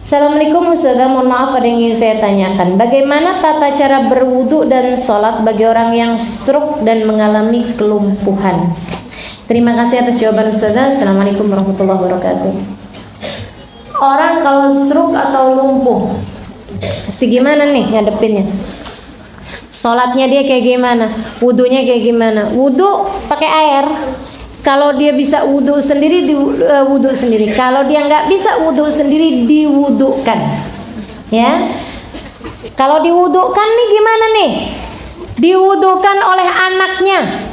Assalamualaikum Ustazah, mohon maaf ada yang ingin saya tanyakan. Bagaimana tata cara berwudu dan sholat bagi orang yang stroke dan mengalami kelumpuhan? Terima kasih atas jawaban Ustazah. Assalamualaikum warahmatullahi wabarakatuh. Orang kalau stroke atau lumpuh, pasti gimana nih ngadepinnya? Sholatnya dia kayak gimana? Wudunya kayak gimana? Wudu pakai air. Kalau dia bisa wudu sendiri, wudu sendiri. Kalau dia nggak bisa wudu sendiri, diwudukan. Ya. Kalau diwudukan nih gimana nih? Diwudukan oleh anaknya.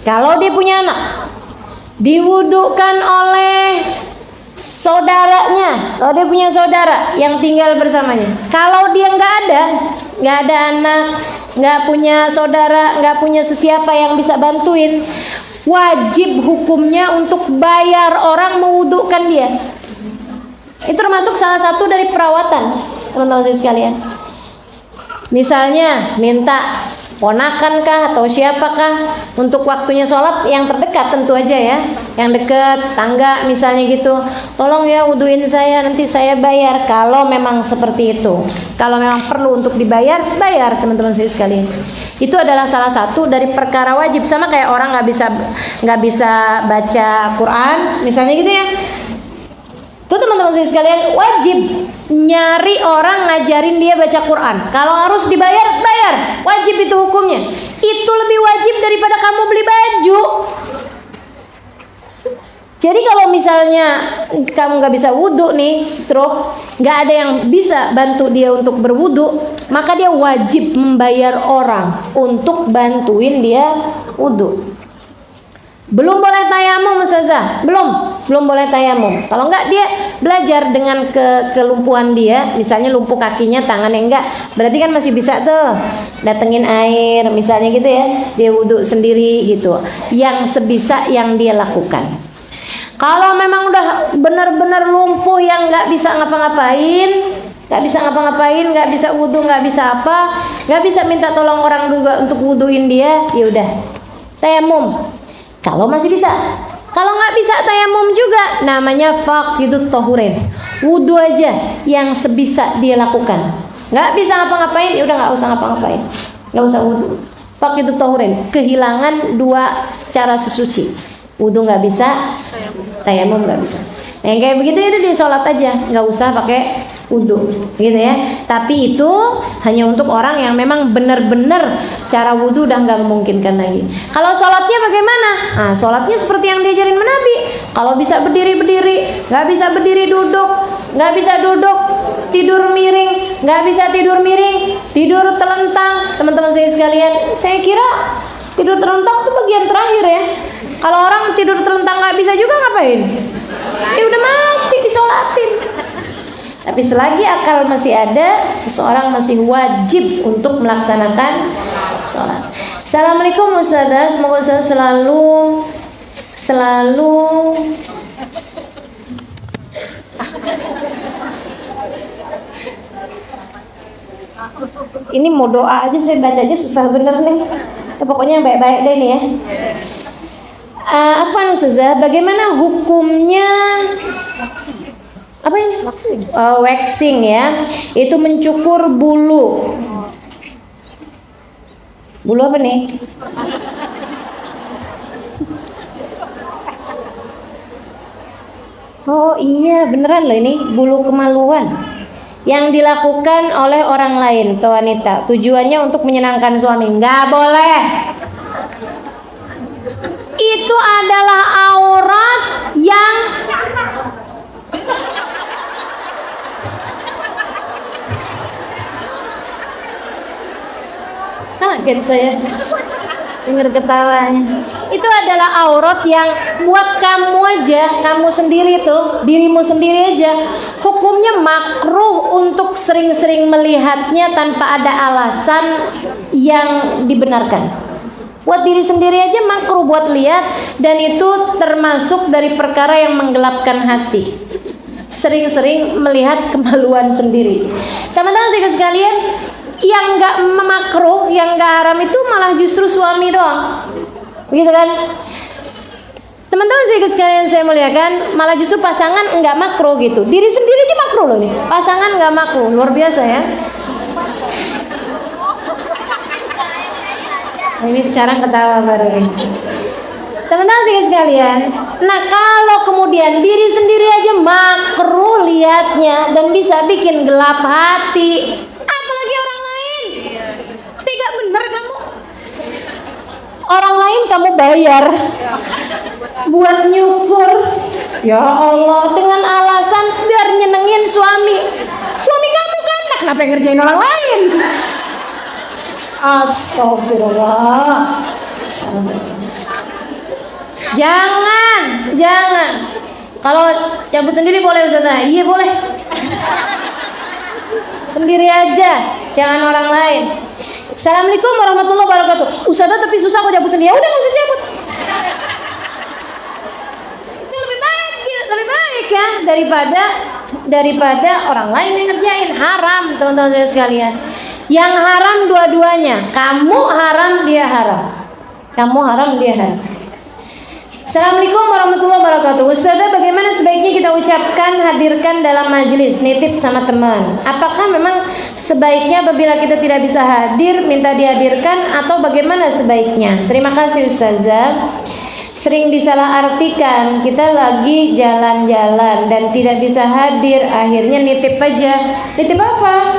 Kalau dia punya anak, diwudukan oleh saudaranya. Kalau dia punya saudara yang tinggal bersamanya. Kalau dia nggak ada anak, nggak punya saudara, nggak punya sesiapa yang bisa bantuin, wajib hukumnya untuk bayar orang mewudukan dia. Itu termasuk salah satu dari perawatan, teman-teman saya sekalian. Misalnya minta ponakan kah atau siapakah untuk waktunya sholat yang terdekat, tentu aja ya, yang dekat, tangga misalnya gitu, tolong ya wuduin saya, nanti saya bayar. Kalau memang seperti itu, kalau memang perlu untuk dibayar, bayar teman-teman saya sekalian. Itu adalah salah satu dari perkara wajib. Sama kayak orang nggak bisa baca Quran misalnya gitu ya, itu teman-teman saya sekalian wajib nyari orang ngajarin dia baca Quran. Kalau harus dibayar, bayar, wajib itu hukumnya. Itu lebih wajib daripada kamu beli baju. Jadi kalau misalnya kamu nggak bisa wudu nih, stroke, nggak ada yang bisa bantu dia untuk berwudu, maka dia wajib membayar orang untuk bantuin dia wudu. Belum boleh tayamum Ustazah, belum boleh tayamum. Kalau enggak dia belajar dengan kelumpuhan dia, misalnya lumpuh kakinya, tangannya enggak, berarti kan masih bisa tuh datengin air misalnya gitu ya, dia wudhu sendiri gitu, yang sebisa yang dia lakukan. Kalau memang udah benar-benar lumpuh yang nggak bisa ngapa-ngapain, nggak bisa wudhu, nggak bisa apa, nggak bisa minta tolong orang juga untuk wudhuin dia, ya udah tayamum. Kalau masih bisa, kalau nggak bisa tayamum juga, namanya faqidut tahurin, wudu aja yang sebisa dia lakukan. Nggak bisa ngapa-ngapain, ya udah nggak usah ngapa-ngapain, nggak usah wudu. Faqidut tahurin, kehilangan dua cara sesuci, wudu nggak bisa, tayamum nggak bisa. Nah, yang kayak begitu itu di sholat aja, nggak usah pakai wudu, gitu ya. Tapi itu hanya untuk orang yang memang benar-benar cara wudu udah nggak memungkinkan lagi. Kalau sholatnya bagaimana? Nah, sholatnya seperti yang diajarin Nabi. Kalau bisa berdiri, nggak bisa berdiri duduk, nggak bisa duduk tidur miring, nggak bisa tidur miring, tidur telentang. Teman-teman saya sekalian, saya kira tidur telentang itu bagian terakhir ya. Kalau orang tidur telentang nggak bisa juga ngapain? Ya udah mati, disolatin. Tapi selagi akal masih ada, seseorang masih wajib untuk melaksanakan sholat. Assalamualaikum Ustazah, semoga Ustazah selalu ini mau doa aja, saya baca aja susah bener nih. Ya, pokoknya baik-baik deh nih ya. Afwan Ustazah, bagaimana hukumnya apa ini? Waxing ya. Itu mencukur bulu. Bulu apa nih? Oh iya, beneran loh ini, bulu kemaluan yang dilakukan oleh orang lain atau wanita. Tujuannya untuk menyenangkan suami. Nggak boleh. Itu adalah aurat yang kaget saya dengar ketawanya. Itu adalah aurat yang buat kamu aja, kamu sendiri tuh, dirimu sendiri aja. Hukumnya makruh untuk sering-sering melihatnya tanpa ada alasan yang dibenarkan. Buat diri sendiri aja makruh buat lihat, dan itu termasuk dari perkara yang menggelapkan hati. Sering-sering melihat kemaluan sendiri. Teman-teman sekalian, yang nggak makruh, yang nggak haram itu malah justru suami doang, begitu kan? Teman-teman sekalian saya muliakan, malah justru pasangan nggak makruh gitu. Diri sendiri aja makruh loh nih. pasangan nggak makruh, luar biasa ya. Nah, ini sekarang ketawa baru nih. Teman-teman sekalian, nah kalau kemudian diri sendiri aja makruh lihatnya dan bisa bikin gelap hati, apalagi orang lain. Tidak benar kamu. Orang lain kamu bayar buat nyukur. Ya Allah, dengan alasan biar nyenengin suami. Suami kamu kan, nah kenapa yang ngerjain orang lain? Astagfirullah. Jangan. Kalau cabut sendiri boleh Ustazah? Iya boleh. Sendiri aja, jangan orang lain. Assalamualaikum warahmatullahi wabarakatuh. Ustazah tapi susah kok cabut sendiri. Ya udah nggak usah cabut. Itu lebih baik ya daripada orang lain yang ngerjain. Haram teman-teman saya sekalian. Yang haram dua-duanya. Kamu haram, dia haram. Kamu haram, dia haram. Assalamualaikum warahmatullahi wabarakatuh. Ustazah, bagaimana sebaiknya kita ucapkan hadirkan dalam majelis nitip sama teman? Apakah memang sebaiknya apabila kita tidak bisa hadir minta dihadirkan atau bagaimana sebaiknya? Terima kasih Ustazah. Sering disalahartikan, kita lagi jalan-jalan dan tidak bisa hadir, akhirnya nitip aja. Nitip apa?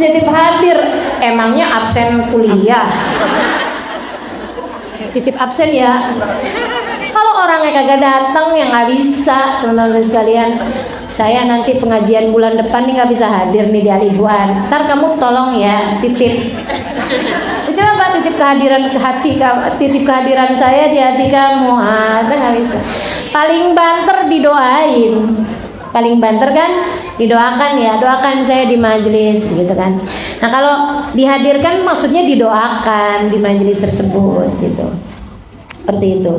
Nitip hadir. Emangnya absen kuliah? Titip absen ya. Kalau orangnya kagak datang ya nggak bisa, teman-teman sekalian. Saya nanti pengajian bulan depan nih nggak bisa hadir nih di Alibuan. Ntar kamu tolong ya titip. Itu apa? Titip kehadiran ke hati, titip kehadiran saya di hati kamu. Itu nggak bisa. Paling banter didoain. Paling banter kan didoakan ya, doakan saya di majelis gitu kan. Nah kalau dihadirkan maksudnya didoakan di majelis tersebut gitu, seperti itu.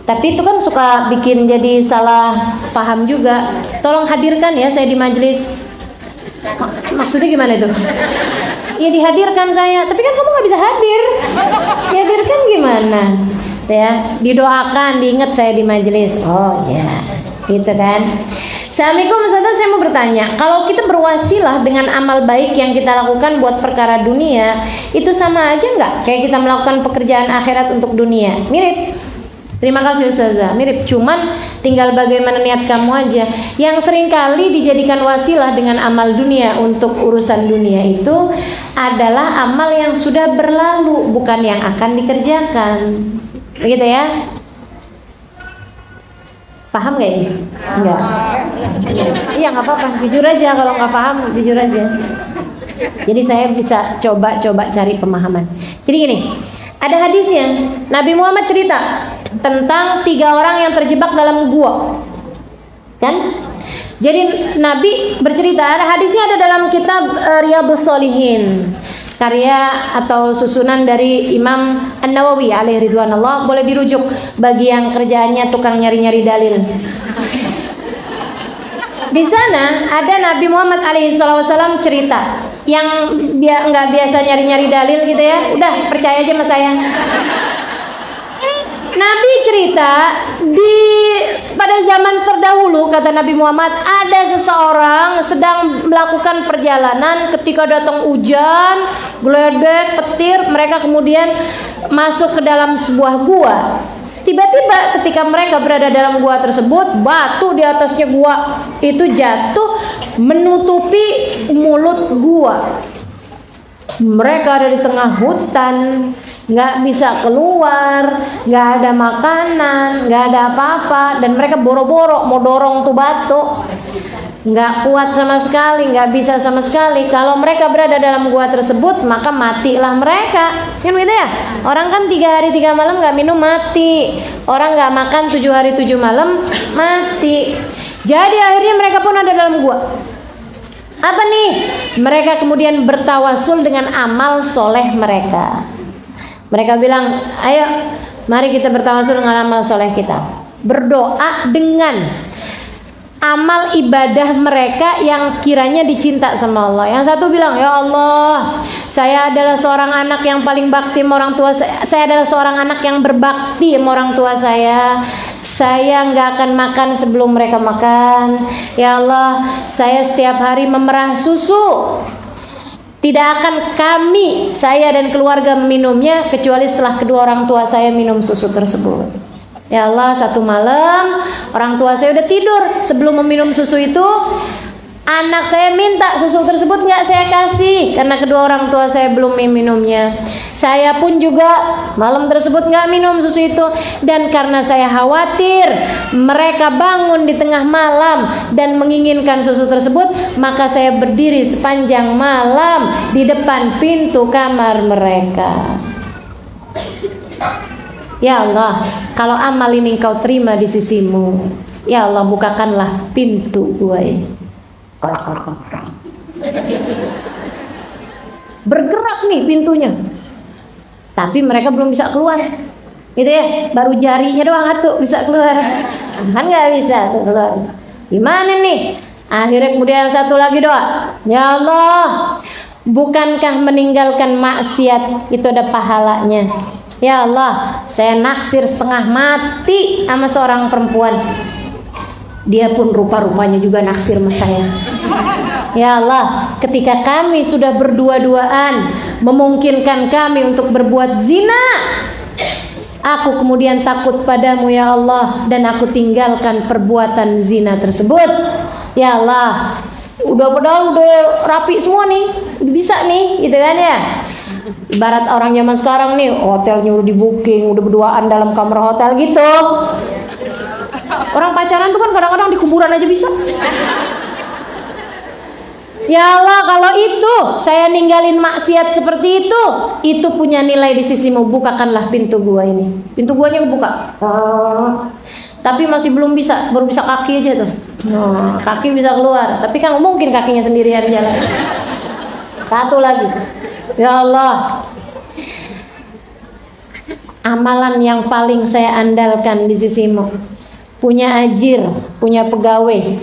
Tapi itu kan suka bikin jadi salah paham juga. Tolong hadirkan ya saya di majelis. Maksudnya gimana itu? Ya dihadirkan saya, tapi kan kamu nggak bisa hadir. Dihadirkan gimana? Ya didoakan, diingat saya di majelis. Oh ya, gitu kan. Assalamualaikum Ustazah, saya mau bertanya, kalau kita berwasilah dengan amal baik yang kita lakukan buat perkara dunia, itu sama aja nggak kayak kita melakukan pekerjaan akhirat untuk dunia? Mirip. Terima kasih Ustazah. Mirip, cuman tinggal bagaimana niat kamu aja. Yang sering kali dijadikan wasilah dengan amal dunia untuk urusan dunia itu adalah amal yang sudah berlalu, bukan yang akan dikerjakan. Begitu ya? Paham gak ini? Enggak. Iya nggak apa-apa. Jujur aja, kalau nggak paham jujur aja. Jadi saya bisa coba cari pemahaman. Jadi gini, ada hadisnya. Nabi Muhammad cerita tentang 3 orang yang terjebak dalam gua. Kan? Jadi Nabi bercerita, ada hadisnya ada dalam kitab Riyadhus Shalihin, karya atau susunan dari Imam An-Nawawi alaihi ridwanullah. Boleh dirujuk bagi yang kerjaannya tukang nyari-nyari dalil. Di sana ada Nabi Muhammad alaihi wasallam cerita yang nggak biasa nyari-nyari dalil gitu ya. Udah percaya aja sama saya. Nabi cerita pada zaman terdahulu, kata Nabi Muhammad, ada seseorang sedang melakukan perjalanan ketika datang hujan, geledek, petir, mereka kemudian masuk ke dalam sebuah gua. Tiba-tiba ketika mereka berada dalam gua tersebut, batu di atasnya gua itu jatuh menutupi mulut gua. Mereka ada di tengah hutan, nggak bisa keluar, nggak ada makanan, nggak ada apa-apa, dan mereka boro-boro mau dorong tuh batu, nggak kuat sama sekali, nggak bisa sama sekali. Kalau mereka berada dalam gua tersebut, maka matilah mereka. Kan gitu ya? Orang kan 3 hari 3 malam nggak minum mati, orang nggak makan 7 hari 7 malam mati. Jadi akhirnya mereka pun ada dalam gua. Apa nih? Mereka kemudian bertawasul dengan amal soleh mereka. Mereka bilang, ayo mari kita bertawasul dengan amal soleh kita. Berdoa dengan amal ibadah mereka yang kiranya dicinta sama Allah. Yang satu bilang, ya Allah, saya adalah seorang anak yang paling bakti sama orang tua saya. Saya adalah seorang anak yang berbakti sama orang tua saya saya nggak akan makan sebelum mereka makan. Ya Allah, saya setiap hari memerah susu. Tidak akan saya dan keluarga meminumnya kecuali setelah kedua orang tua saya minum susu tersebut. Ya Allah, satu malam orang tua saya udah tidur, sebelum meminum susu itu anak saya minta susu tersebut, nggak saya kasih karena kedua orang tua saya belum minumnya. Saya pun juga malam tersebut nggak minum susu itu, dan karena saya khawatir mereka bangun di tengah malam dan menginginkan susu tersebut, maka saya berdiri sepanjang malam di depan pintu kamar mereka. Ya Allah, kalau amal ini Engkau terima di sisimu, ya Allah, bukakanlah pintu gua ini. Bergerak nih pintunya, tapi mereka belum bisa keluar, gitu ya, baru jarinya doang atuh bisa keluar, kan nggak bisa tuh keluar. Gimana nih? Akhirnya kemudian satu lagi doa, ya Allah, bukankah meninggalkan maksiat itu ada pahalanya? Ya Allah, saya naksir setengah mati sama seorang perempuan, dia pun rupa-rupanya juga naksir sama saya. Ya Allah, ketika kami sudah berdua-duaan memungkinkan kami untuk berbuat zina, aku kemudian takut padamu ya Allah, dan aku tinggalkan perbuatan zina tersebut. Ya Allah, padahal udah rapi semua nih, udah bisa nih, gitu kan ya. Ibarat orang zaman sekarang nih, hotelnya udah di booking, udah berduaan dalam kamar hotel gitu. Orang pacaran tuh kan kadang-kadang di kuburan aja bisa. Ya Allah, kalau itu saya ninggalin maksiat seperti itu punya nilai di sisimu, bukakanlah pintu gua ini. Pintu guanya buka, tapi masih belum bisa, baru bisa kaki aja tuh. Kaki bisa keluar, tapi kan mungkin kakinya sendirian jalan. Satu lagi, ya Allah, amalan yang paling saya andalkan di sisimu, punya ajir, punya pegawai.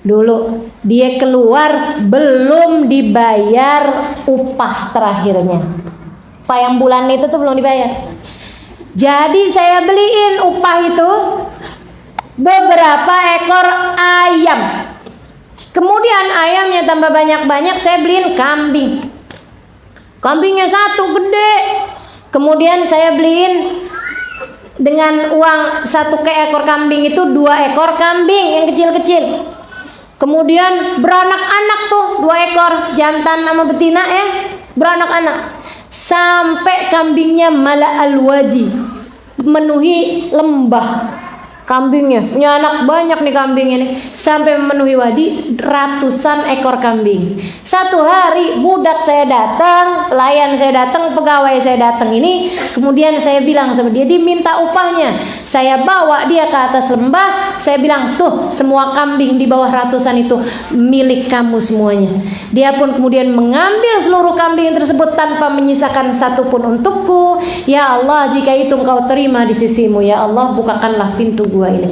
Dulu dia keluar belum dibayar upah terakhirnya, upah yang bulan itu tuh belum dibayar. Jadi saya beliin upah itu beberapa ekor ayam, kemudian ayamnya tambah banyak-banyak, saya beliin kambing. Kambingnya satu gede, kemudian saya beliin dengan uang satu ekor kambing itu 2 ekor kambing yang kecil-kecil. Kemudian beranak-anak tuh 2 ekor, jantan sama betina ya, beranak-anak. Sampai kambingnya mala al-wadi, memenuhi lembah kambingnya. Punya anak banyak nih kambing ini, sampai memenuhi wadi, ratusan ekor kambing. Satu hari budak saya datang, pelayan saya datang, pegawai saya datang ini, kemudian saya bilang sama dia, diminta upahnya. Saya bawa dia ke atas lembah, saya bilang, tuh semua kambing di bawah ratusan itu milik kamu semuanya. Dia pun kemudian mengambil seluruh kambing tersebut tanpa menyisakan satu pun untukku. Ya Allah, jika itu engkau terima di sisimu, ya Allah, bukakanlah pintu gua ini.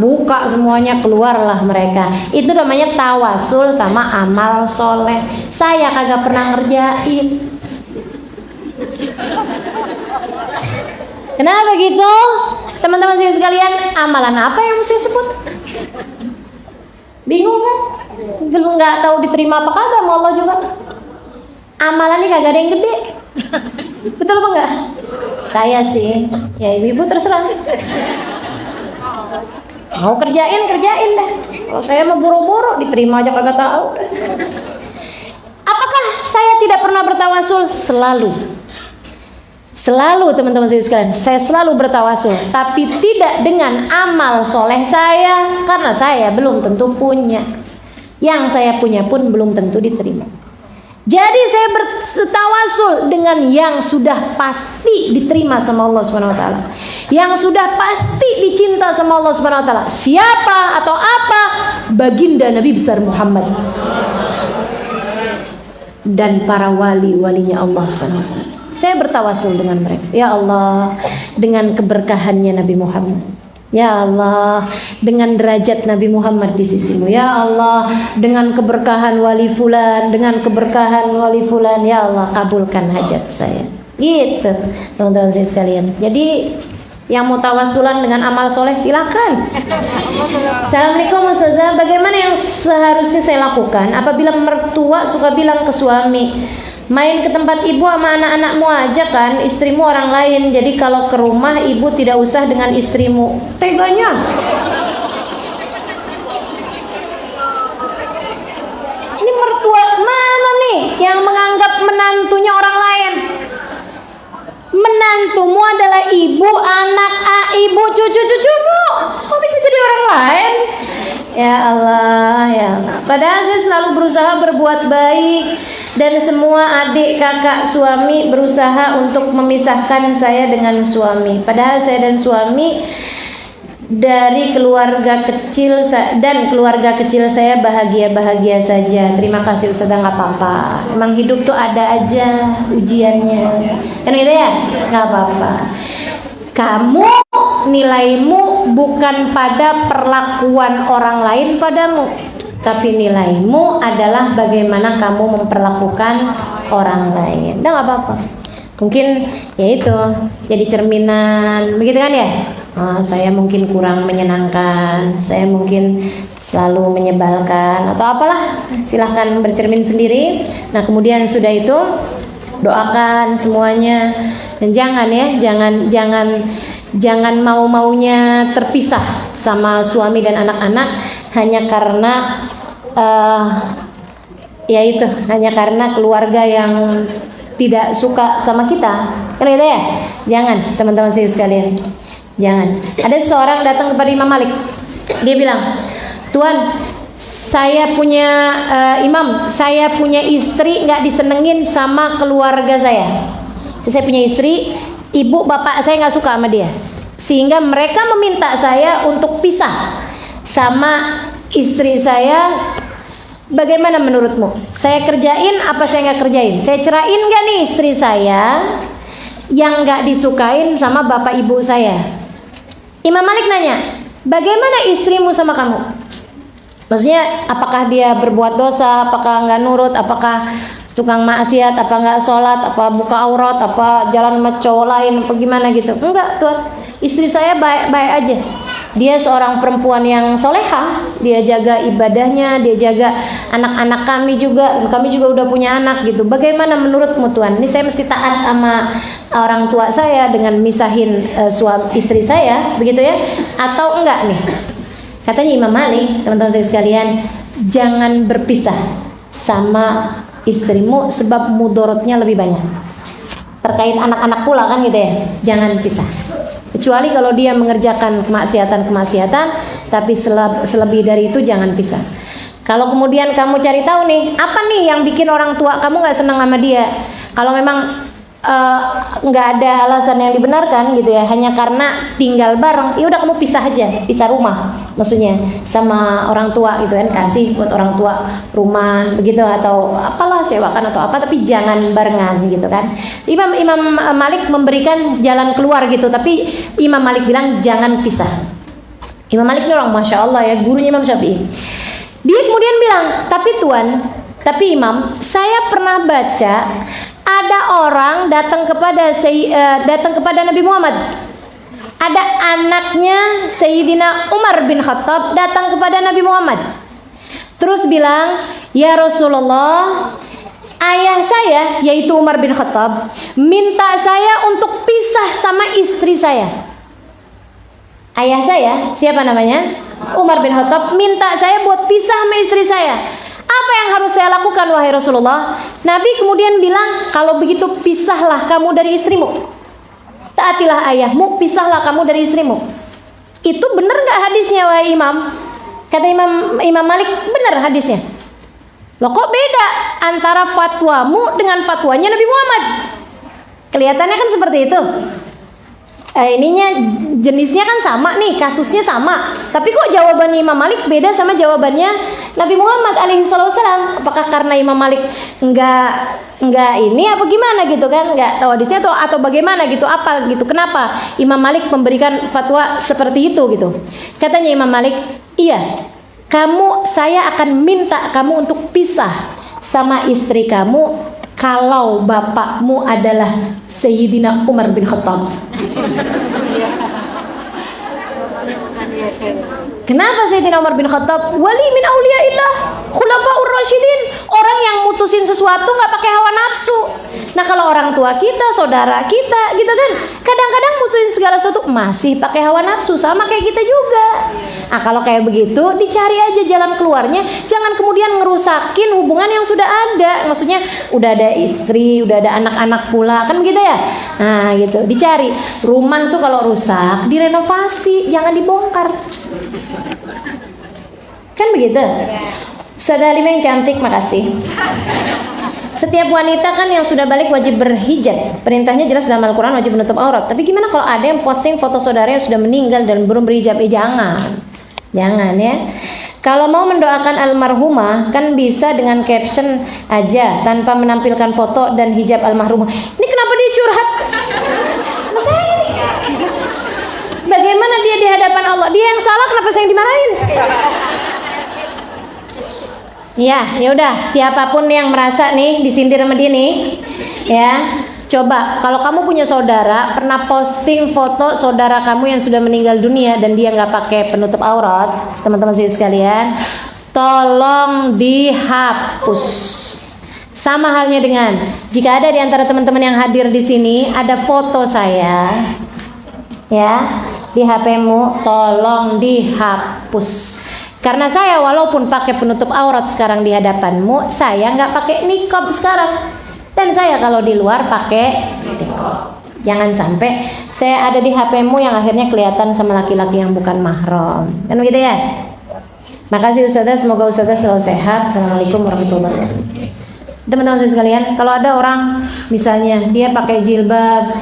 Buka semuanya, keluarlah mereka. Itu namanya tawasul sama amal soleh. Saya kagak pernah ngerjain. Kenapa gitu? Teman-teman sekalian, amalan apa yang mesti sebut? Bingung kan? Nggak tahu diterima apa kagak sama Allah juga. Amalan ini kagak ada yang gede. Betul apa enggak? Saya sih, ya ibu terserah. Mau kerjain deh. Kalau saya mau buru-buru, diterima aja kagak tahu. Apakah saya tidak pernah bertawasul? Selalu teman-teman sekalian, saya selalu bertawasul, tapi tidak dengan amal soleh saya, karena saya belum tentu punya. Yang saya punya pun belum tentu diterima. Jadi saya bertawasul dengan yang sudah pasti diterima sama Allah Subhanahu wa taala. Yang sudah pasti dicinta sama Allah Subhanahu wa taala. Siapa atau apa? Baginda Nabi besar Muhammad. Dan para wali-walinya Allah Subhanahu wa taala. Saya bertawasul dengan mereka. Ya Allah, dengan keberkahannya Nabi Muhammad. Ya Allah, dengan derajat Nabi Muhammad di sisimu. Ya Allah, dengan keberkahan wali fulan, dengan keberkahan wali fulan, ya Allah, kabulkan hajat saya. Gitu, teman-teman saya sekalian. Jadi, Yang mau tawasulan dengan amal soleh silakan. Assalamualaikum Ustazah, bagaimana yang seharusnya saya lakukan apabila mertua suka bilang ke suami, main ke tempat ibu sama anak-anakmu aja kan, istrimu orang lain, jadi kalau ke rumah ibu tidak usah dengan istrimu. Teganya. Ini mertua mana nih yang menganggap menantunya orang lain? Menantumu adalah ibu, anak, ibu, cucu-cucumu. Kok bisa jadi orang lain? Ya Allah, ya. Padahal saya selalu berusaha berbuat baik dan semua adik, kakak, suami berusaha untuk memisahkan saya dengan suami. Padahal saya dan suami dari keluarga kecil dan keluarga kecil saya bahagia-bahagia saja. Terima kasih Ustazah, nggak apa-apa. Emang hidup tuh ada aja ujiannya. Kan gitu ya? Nggak apa-apa. Kamu nilaimu bukan pada perlakuan orang lain padamu, tapi nilaimu adalah bagaimana kamu memperlakukan orang lain. Udah nggak apa-apa. Mungkin ya itu jadi cerminan, begitu kan ya? Saya mungkin kurang menyenangkan, saya mungkin selalu menyebalkan atau apalah, silahkan bercermin sendiri. Nah kemudian sudah itu doakan semuanya dan jangan ya, jangan mau-maunya terpisah sama suami dan anak-anak hanya karena ya itu, hanya karena keluarga yang tidak suka sama kita, kan gitu ya? Jangan teman-teman saya sekalian, jangan. Ada seorang datang kepada Imam Malik, dia bilang, Tuan, saya punya imam, saya punya istri nggak disenengin sama keluarga saya. Saya punya istri, ibu bapak saya nggak suka sama dia, sehingga mereka meminta saya untuk pisah sama istri saya. Bagaimana menurutmu? Saya kerjain apa saya nggak kerjain? Saya cerain nggak nih istri saya yang nggak disukain sama bapak ibu saya? Imam Malik nanya, bagaimana istrimu sama kamu? Maksudnya apakah dia berbuat dosa, apakah nggak nurut, apakah tukang maksiat, apa nggak sholat, apa buka aurat, apa jalan sama cowok lain, apa gimana gitu? Enggak Tuan, istri saya baik-baik aja. Dia seorang perempuan yang solehah, dia jaga ibadahnya, dia jaga anak-anak kami juga udah punya anak gitu. Bagaimana menurutmu Tuan? Ini saya mesti taat sama orang tua saya dengan misahin suami istri saya, begitu ya? Atau enggak nih? Katanya Imam Malik, teman-teman saya sekalian, jangan berpisah sama istrimu sebab mudorotnya lebih banyak. Terkait anak-anak pula kan gitu ya, jangan pisah. Kecuali kalau dia mengerjakan kemaksiatan, tapi selebih dari itu jangan pisah. Kalau kemudian kamu cari tahu nih, apa nih yang bikin orang tua kamu nggak senang sama dia? Kalau memang nggak ada alasan yang dibenarkan gitu ya, hanya karena tinggal bareng, ya udah kamu pisah aja, pisah rumah, maksudnya sama orang tua gitu kan, kasih buat orang tua rumah begitu atau apalah sewakan atau apa, tapi jangan barengan gitu kan. Imam Malik memberikan jalan keluar gitu, tapi Imam Malik bilang jangan pisah. Imam Malik ini orang masya Allah ya, gurunya Imam Syafi'i. Dia kemudian bilang, tapi Imam, saya pernah baca ada orang datang kepada Nabi Muhammad. Ada anaknya Sayyidina Umar bin Khattab datang kepada Nabi Muhammad. Terus bilang, "Ya Rasulullah, ayah saya yaitu Umar bin Khattab minta saya untuk pisah sama istri saya." Ayah saya, siapa namanya? Umar bin Khattab minta saya buat pisah sama istri saya. Apa yang harus saya lakukan wahai Rasulullah? Nabi kemudian bilang, kalau begitu pisahlah kamu dari istrimu. Taatilah ayahmu, pisahlah kamu dari istrimu. Itu benar nggak hadisnya wahai Imam? Kata Imam Malik, benar hadisnya. Loh kok beda antara fatwamu dengan fatwanya Nabi Muhammad? Kelihatannya kan seperti itu. Ininya jenisnya kan sama nih, kasusnya sama, tapi kok jawabannya Imam Malik beda sama jawabannya Nabi Muhammad alaihissalam. Apakah karena Imam Malik enggak ini apa gimana gitu kan, enggak tahu hadisnya atau bagaimana gitu, apa gitu, kenapa Imam Malik memberikan fatwa seperti itu gitu. Katanya Imam Malik, iya, saya akan minta kamu untuk pisah sama istri kamu kalau bapakmu adalah Sayyidina Umar bin Khattab. Kenapa Sayyidina Umar bin Khattab? Wali min auliyaillah, khulafaur rasyidin, orang yang mutusin sesuatu nggak pakai hawa nafsu. Nah kalau orang tua kita, saudara kita, gitu kan, kadang-kadang mutusin segala sesuatu masih pakai hawa nafsu, sama kayak kita juga. Nah kalau kayak begitu, dicari aja jalan keluarnya, jangan kemudian ngerusakin hubungan yang sudah ada. Maksudnya udah ada istri, udah ada anak-anak pula, kan begitu ya. Nah gitu, dicari rumah tuh kalau rusak direnovasi, jangan dibongkar. Kan begitu? Ustazah Halimah yang cantik, makasih. Setiap wanita kan yang sudah balik wajib berhijab. Perintahnya jelas dalam Al-Quran, wajib menutup aurat. Tapi gimana kalau ada yang posting foto saudara yang sudah meninggal dan belum berhijab? Jangan ya. Kalau mau mendoakan almarhumah kan bisa dengan caption aja tanpa menampilkan foto dan hijab almarhumah. Ini kenapa dia curhat? Masalah ini. Bagaimana dia di hadapan Allah? Dia yang salah, kenapa saya yang dimarahin? Ya udah, siapapun yang merasa nih disindir sama dia nih, ya, coba kalau kamu punya saudara pernah posting foto saudara kamu yang sudah meninggal dunia dan dia nggak pakai penutup aurat, teman-teman sekalian, tolong dihapus. Sama halnya dengan jika ada di antara teman-teman yang hadir di sini ada foto saya, ya, di HP-mu, tolong dihapus. Karena saya walaupun pakai penutup aurat sekarang di hadapanmu, saya nggak pakai niqab sekarang. Dan saya kalau di luar pakai niqab. Jangan sampai saya ada di HP-mu yang akhirnya kelihatan sama laki-laki yang bukan mahram. Kan begitu ya? Makasih Ustazah, semoga Ustazah selalu sehat. Assalamualaikum warahmatullahi wabarakatuh. Teman-teman sekalian, kalau ada orang misalnya dia pakai jilbab,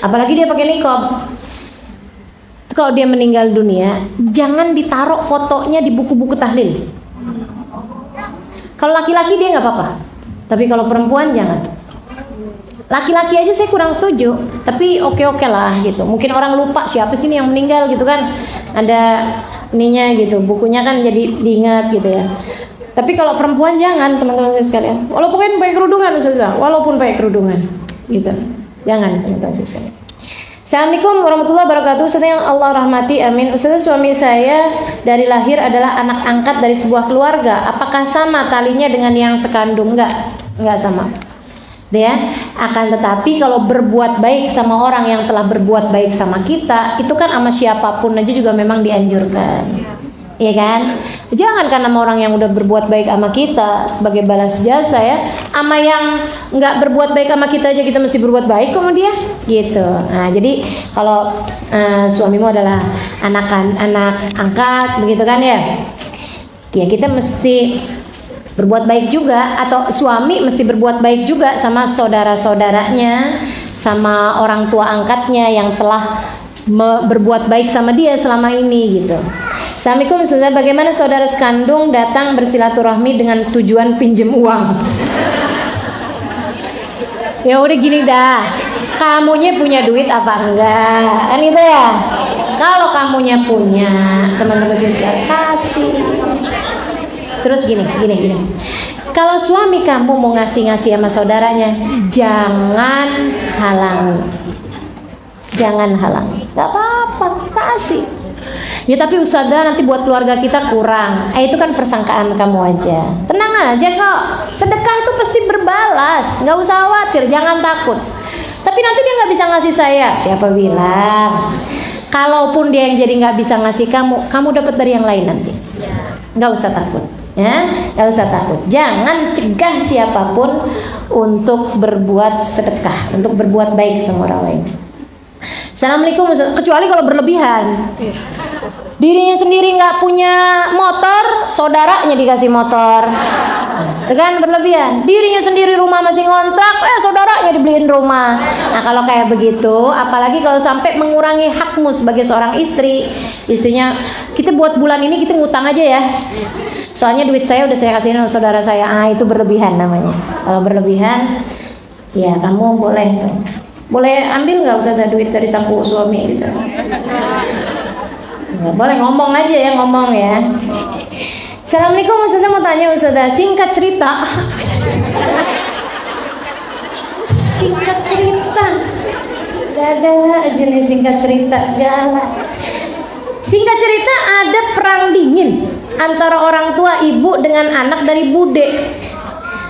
apalagi dia pakai niqab, kalau dia meninggal dunia, jangan ditaruh fotonya di buku-buku tahlil. Kalau laki-laki dia nggak apa-apa, tapi kalau perempuan jangan. Laki-laki aja saya kurang setuju, tapi oke lah gitu. Mungkin orang lupa siapa sih ini yang meninggal gitu kan, ada ininya gitu, bukunya kan jadi diingat gitu ya. Tapi kalau perempuan jangan, teman-teman sekalian. Walaupun pakai kerudungan Ustazah, walaupun pakai kerudungan gitu, jangan teman-teman sekalian. Assalamualaikum warahmatullahi wabarakatuh. Ustazah yang Allah rahmati, amin. Ustazah, suami saya dari lahir adalah anak angkat dari sebuah keluarga. Apakah sama talinya dengan yang sekandung? Enggak sama. Ya, akan tetapi kalau berbuat baik sama orang yang telah berbuat baik sama kita, itu kan sama siapapun aja juga memang dianjurkan. Iya kan? Jangan karena sama orang yang udah berbuat baik sama kita sebagai balas jasa ya, sama yang nggak berbuat baik sama kita aja kita mesti berbuat baik sama dia gitu. Nah jadi kalau suamimu adalah anak angkat begitu kan ya, kita mesti berbuat baik juga, atau suami mesti berbuat baik juga sama saudara-saudaranya, sama orang tua angkatnya yang telah berbuat baik sama dia selama ini gitu. Assalamualaikum Ustazah, bagaimana saudara sekandung datang bersilaturahmi dengan tujuan pinjem uang? Ya udah gini dah, kamunya punya duit apa enggak? Kan gitu ya. Kalau kamunya punya, teman-teman sekalian kasih. Terus gini. Kalau suami kamu mau ngasih sama saudaranya, jangan halangi. Gak apa-apa, kasih. Ya tapi Ustazah nanti buat keluarga kita kurang. Itu kan persangkaan kamu aja. Tenang aja kok. Sedekah itu pasti berbalas. Nggak usah khawatir, jangan takut. Tapi nanti dia nggak bisa ngasih saya. Siapa bilang? Kalaupun dia yang jadi nggak bisa ngasih kamu dapat dari yang lain nanti. Nggak usah takut. Ya, nggak usah takut. Jangan cegah siapapun untuk berbuat sedekah, untuk berbuat baik sama orang lain. Assalamualaikum, kecuali kalau berlebihan. Dirinya sendiri nggak punya motor, saudaranya dikasih motor, itu kan berlebihan. Dirinya sendiri rumah masih ngontrak, saudaranya dibeliin rumah. Nah kalau kayak begitu, apalagi kalau sampai mengurangi hakmu sebagai seorang istri, istrinya kita buat bulan ini kita ngutang aja ya. Soalnya duit saya udah saya kasihin sama saudara saya, itu berlebihan namanya. Kalau berlebihan, ya kamu boleh ambil nggak usah ada duit dari saku suami gitu. Ya, boleh ngomong aja ya, ngomong ya. Assalamualaikum Ustazah, mau tanya Ustazah, singkat cerita. Singkat cerita. Ada aja nih singkat cerita segala. Singkat cerita, ada perang dingin antara orang tua ibu dengan anak dari bude.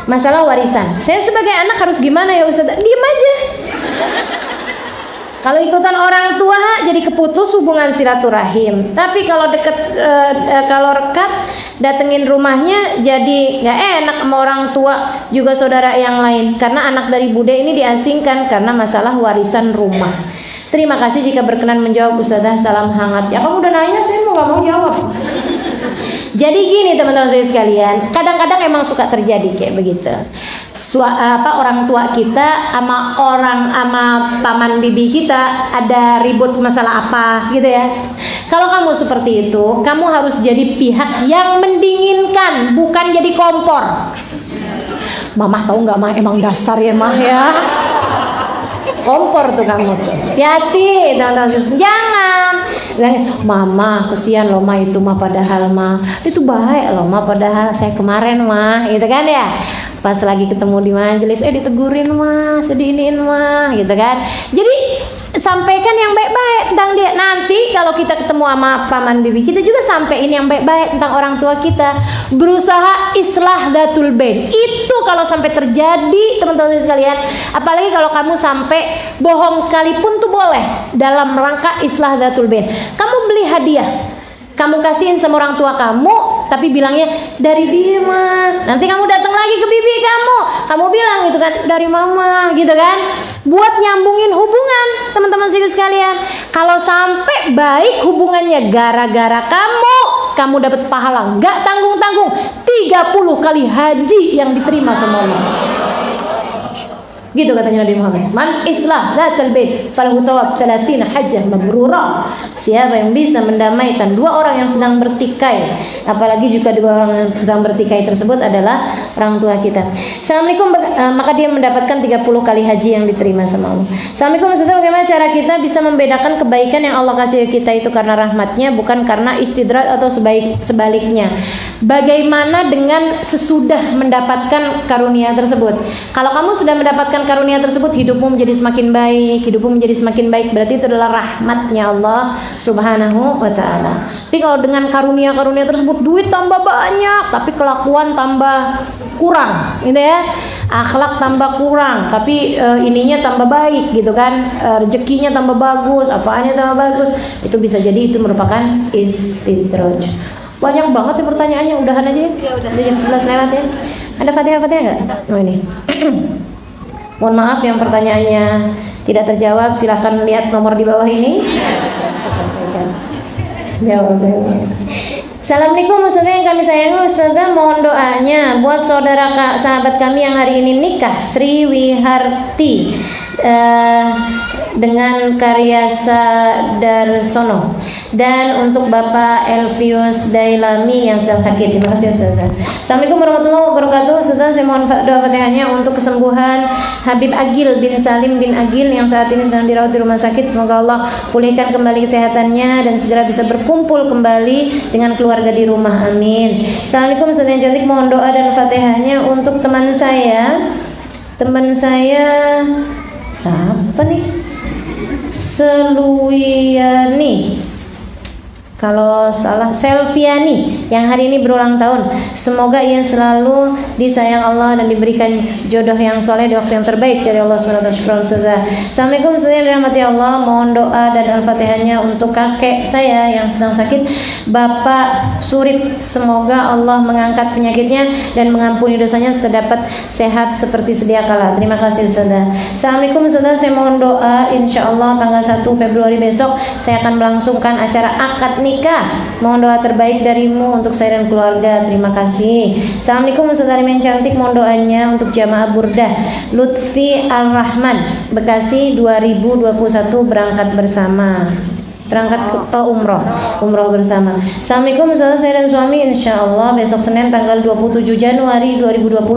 Masalah warisan. Saya sebagai anak harus gimana ya Ustaz? Diem aja. Kalau ikutan orang tua jadi keputus hubungan silaturahim. Tapi kalau kalau rekat datengin rumahnya jadi nggak enak sama orang tua juga saudara yang lain. Karena anak dari bude ini diasingkan karena masalah warisan rumah. Terima kasih jika berkenan menjawab Ustazah. Salam hangat. Ya kamu udah nanya, saya nggak mau jawab. Jadi gini teman-teman saya sekalian, kadang-kadang emang suka terjadi kayak begitu. Orang tua kita sama paman bibi kita ada ribut masalah apa gitu ya. Kalau kamu seperti itu, kamu harus jadi pihak yang mendinginkan, bukan jadi kompor. Mamah tahu nggak mah, emang dasar ya mah ya. Kompor tuh kamu tuh. Hati-hati teman-teman. Jangan. Mama kesian loh mah itu mah, padahal mah itu baik loh mah, padahal saya kemarin mah gitu kan ya. Pas lagi ketemu di majelis ditegurin mah, sedihinin mah gitu kan. Jadi sampaikan yang baik-baik tentang dia. Nanti kalau kita ketemu sama paman bibi kita juga sampaikan yang baik-baik tentang orang tua kita. Berusaha islah datul bain. Itu kalau sampai terjadi teman-teman sekalian, apalagi kalau kamu sampai bohong sekalipun tuh boleh dalam rangka islah datul bain. Kamu beli hadiah, kamu kasihin sama orang tua kamu, tapi bilangnya dari dia mah. Nanti kamu datang lagi ke bibi kamu bilang gitu kan, dari mama gitu kan. Buat nyambungin hubungan teman-teman sekalian. Kalau sampai baik hubungannya gara-gara kamu dapat pahala nggak tanggung-tanggung 30 kali haji yang diterima sama Allah. Gitu katanya Nabi Muhammad. Man islah dzatal bait falahu thawab 30 hajjah mabrurah. Siapa yang bisa mendamaikan dua orang yang sedang bertikai, apalagi jika dua orang yang sedang bertikai tersebut adalah orang tua kita. Assalamualaikum, maka dia mendapatkan 30 kali haji yang diterima sama Allah. Assalamualaikum, Ustaz, bagaimana cara kita bisa membedakan kebaikan yang Allah kasih kita itu karena rahmatnya, bukan karena istidraj atau sebaliknya? Bagaimana dengan sesudah mendapatkan karunia tersebut? Kalau kamu sudah mendapatkan karunia tersebut, hidupmu menjadi semakin baik, berarti itu adalah rahmatnya Allah Subhanahu wa ta'ala. Tapi kalau dengan karunia tersebut duit tambah banyak tapi kelakuan tambah kurang gitu ya, akhlak tambah kurang tapi ininya tambah baik gitu kan, rezekinya tambah bagus, apaannya tambah bagus, itu bisa jadi itu merupakan istidraj. Banyak banget ya pertanyaannya, udahan aja ya, udah jam 11 lewat ya. Ada Fatihah nggak? Oh ini. Mohon maaf yang pertanyaannya tidak terjawab, silahkan lihat nomor di bawah ini. Saya sampaikan jawabannya. Assalamualaikum Ustazah yang kami sayangi. Ustazah mohon doanya buat saudara sahabat kami yang hari ini nikah, Sri Wiharti dengan Karyasa Darsono, dan untuk Bapak Elvius Dailami yang sedang sakit. Terima kasih Ustazah. Assalamualaikum warahmatullahi wabarakatuh. Ustazah, saya mohon doa Fatihahnya untuk kesembuhan Habib Agil bin Salim bin Agil yang saat ini sedang dirawat di rumah sakit. Semoga Allah pulihkan kembali kesehatannya dan segera bisa berkumpul kembali dengan keluarga di rumah. Amin. Assalamualaikum Ustazah yang cantik, mohon doa dan Fatihahnya untuk teman saya siapa nih? Seluyani, kalau salah Selviani, yang hari ini berulang tahun. Semoga ia selalu disayang Allah dan diberikan jodoh yang soleh di waktu yang terbaik dari Allah SWT. Assalamualaikum warahmatullahi wabarakatuh. Allah, mohon doa dan al-fatihahnya untuk kakek saya yang sedang sakit, Bapak Surip. Semoga Allah mengangkat penyakitnya dan mengampuni dosanya serta dapat sehat seperti sedia kala. Terima kasih Ustazah. Assalamualaikum Ustazah, saya mohon doa, insya Allah tanggal 1 Februari besok saya akan melangsungkan acara akad nikah. Mohon doa terbaik darimu untuk saya dan keluarga. Terima kasih. Assalamualaikum Ustazah yang cantik, mohon doanya untuk jamaah Burdah Lutfi Al-Rahman Bekasi 2021 berangkat bersama. Berangkat ke umroh bersama. Assalamualaikum Ustazah, saya dan suami insya Allah besok Senin tanggal 27 Januari 2020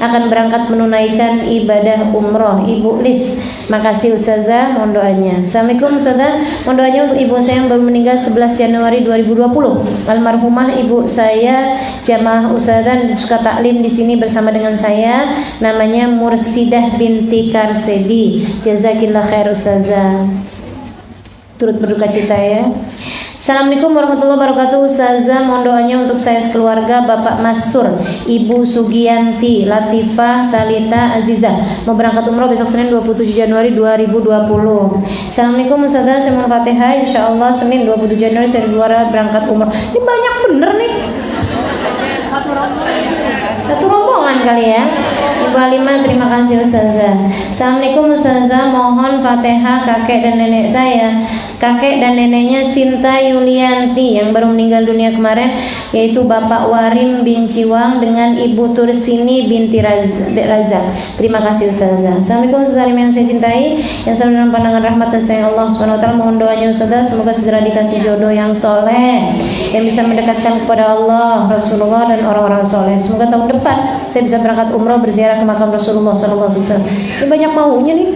akan berangkat menunaikan ibadah umroh. Ibu Lis. Makasih Ustazah, mohon doanya. Assalamualaikum Ustazah, mohon doanya untuk ibu saya yang baru meninggal 11 Januari 2020. Almarhumah ibu saya jamaah Ustazah suka taklim di sini bersama dengan saya, namanya Mursidah binti Karsedi. Jazakillah khair Ustazah. Turut berduka cita ya. Assalamualaikum warahmatullahi wabarakatuh. Ustazah, mohon doanya untuk saya sekeluarga, Bapak Mastur, Ibu Sugianti, Latifah, Talita, Azizah, mau berangkat umroh besok Senin 27 Januari 2020. Assalamualaikum Ustazah, saya mohon Fatihah. Insyaallah Senin 27 Januari saya berangkat umroh. Ini banyak bener nih. Satu rombongan kali ya. Ibu Halimah, terima kasih Ustazah. Assalamualaikum Ustazah, mohon Fatihah kakek dan nenek saya. Kakek dan neneknya Sinta Yulianti yang baru meninggal dunia kemarin, yaitu Bapak Warim bin Ciwang dengan Ibu Tursini binti Razak. Terima kasih Ustazah. Assalamualaikum Ustazah yang saya cintai, yang selalu dalam pandangan rahmat dan sayang Allah Subhanahu wa taala. Mohon doanya Ustazah semoga segera dikasih jodoh yang soleh, yang bisa mendekatkan kepada Allah, Rasulullah dan orang-orang soleh. Semoga tahun depan saya bisa berangkat umroh berziarah ke makam Rasulullah sallallahu alaihi wasallam. Ini banyak maunya nih.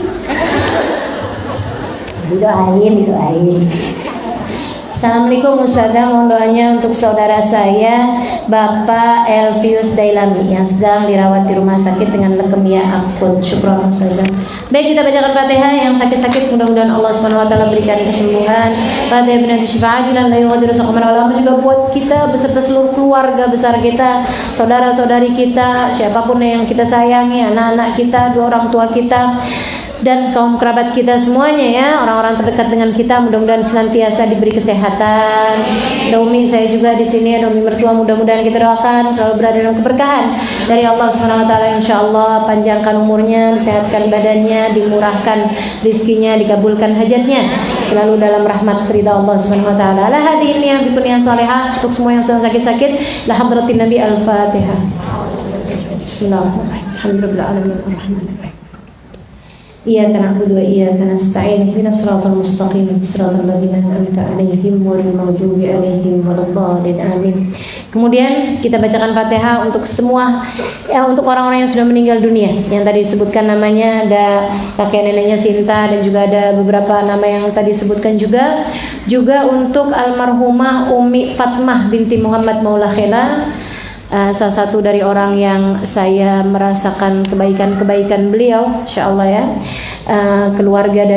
Didoain. Assalamualaikum Ustazah, mohon doanya untuk saudara saya Bapak Elvius Dailami yang sedang dirawat di rumah sakit dengan leukemia akut. Syukron Ustazah. Baik, kita bacakan Fatihah. Yang sakit-sakit mudah-mudahan Allah Subhanahu wa taala berikan kesembuhan. Fatihah binati syifa'ah dan la yughadiru saqaman wala juga buat kita beserta seluruh keluarga besar kita, saudara-saudari kita, siapapun yang kita sayangi, anak-anak kita, dua orang tua kita, dan kaum kerabat kita semuanya ya, orang-orang terdekat dengan kita, mudah-mudahan senantiasa diberi kesehatan. Umi saya juga di sini, Umi mertua, mudah-mudahan kita doakan selalu berada dalam keberkahan dari Allah Subhanahu wa taala. Insyaallah panjangkan umurnya, disehatkan badannya, dimurahkan rizkinya, dikabulkan hajatnya, selalu dalam rahmat ridha Allah Subhanahu wa taala. La hadirin yang bikurnia salihah, untuk semua yang sedang sakit-sakit, la hadratin Nabi Al-Fatihah. Bismillahirrahmanirrahim. Alhamdulillahirabbil Iyyaka na'budu wa iyyaka nasta'in. Ihdinas siratal mustaqim, siratal ladzina an'amta 'alaihim ghairil maghdubi 'alaihim waladdallin. Amin. Kemudian kita bacakan Fatihah untuk semua untuk orang-orang yang sudah meninggal dunia. Yang tadi disebutkan namanya, ada kakek neneknya Sinta dan juga ada beberapa nama yang tadi disebutkan juga. Juga untuk almarhumah Umi Fatmah binti Muhammad Maula Khela, salah satu dari orang yang saya merasakan kebaikan-kebaikan beliau, insyaallah ya. Keluarga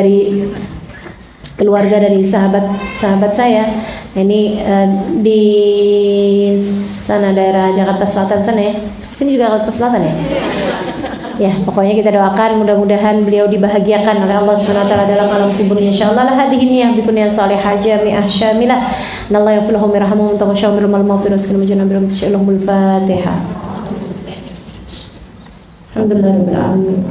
dari sahabat saya ini di sana daerah Jakarta Selatan sana ya. Sini juga Jakarta Selatan ya. Ya, pokoknya kita doakan mudah-mudahan beliau dibahagiakan oleh Allah Subhanahu wa taala dalam alam kuburnya insyaallah. La hadihin ya bikunnya salihah jami'ah syamilah. Nallahu yafluhu mirhamu taqashawmir mal maghfirah sekalian majana biram tasyallahul Fatihah. Alhamdulillahirabbil alamin.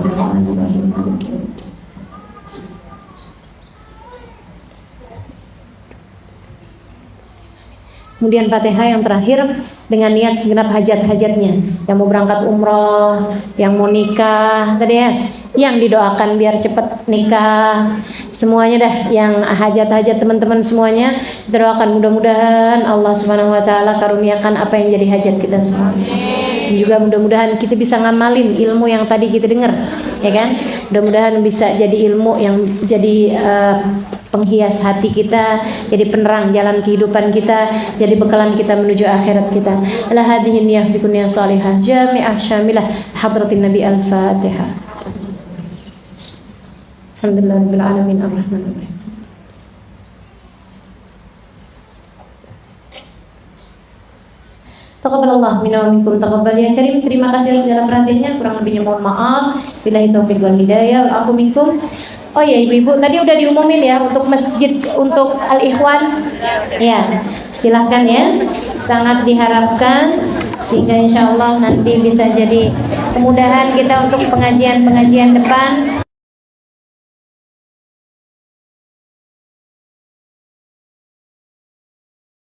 Kemudian Fatihah yang terakhir dengan niat segenap hajat-hajatnya, yang mau berangkat umroh, yang mau nikah tadi ya, yang didoakan biar cepat nikah, semuanya dah, yang hajat-hajat teman-teman semuanya kita doakan mudah-mudahan Allah Subhanahu wa taala karuniakan apa yang jadi hajat kita semua. Dan juga mudah-mudahan kita bisa ngamalin ilmu yang tadi kita dengar, ya kan? Mudah-mudahan bisa jadi ilmu yang jadi penghias hati kita, jadi penerang jalan kehidupan kita, jadi bekalan kita menuju akhirat kita. Ala hadihin ya bikunnya salihah jami'ah syamilah hadratin Nabi Al-Fatihah. Alhamdulillahirabbil alamin arrahmanir rahim. Taqabbalallah minna wa minkum taqabbal ya karim. Terima kasih atas segala perhatiannya, kurang lebihnya mohon maaf. Billahi taufiq wal hidayah. Wal afu minkum. Oh ya ibu-ibu, tadi udah diumumin ya untuk masjid untuk Al-Ikhwan. Ya, silahkan ya. Sangat diharapkan sehingga insya Allah nanti bisa jadi kemudahan kita untuk pengajian-pengajian depan.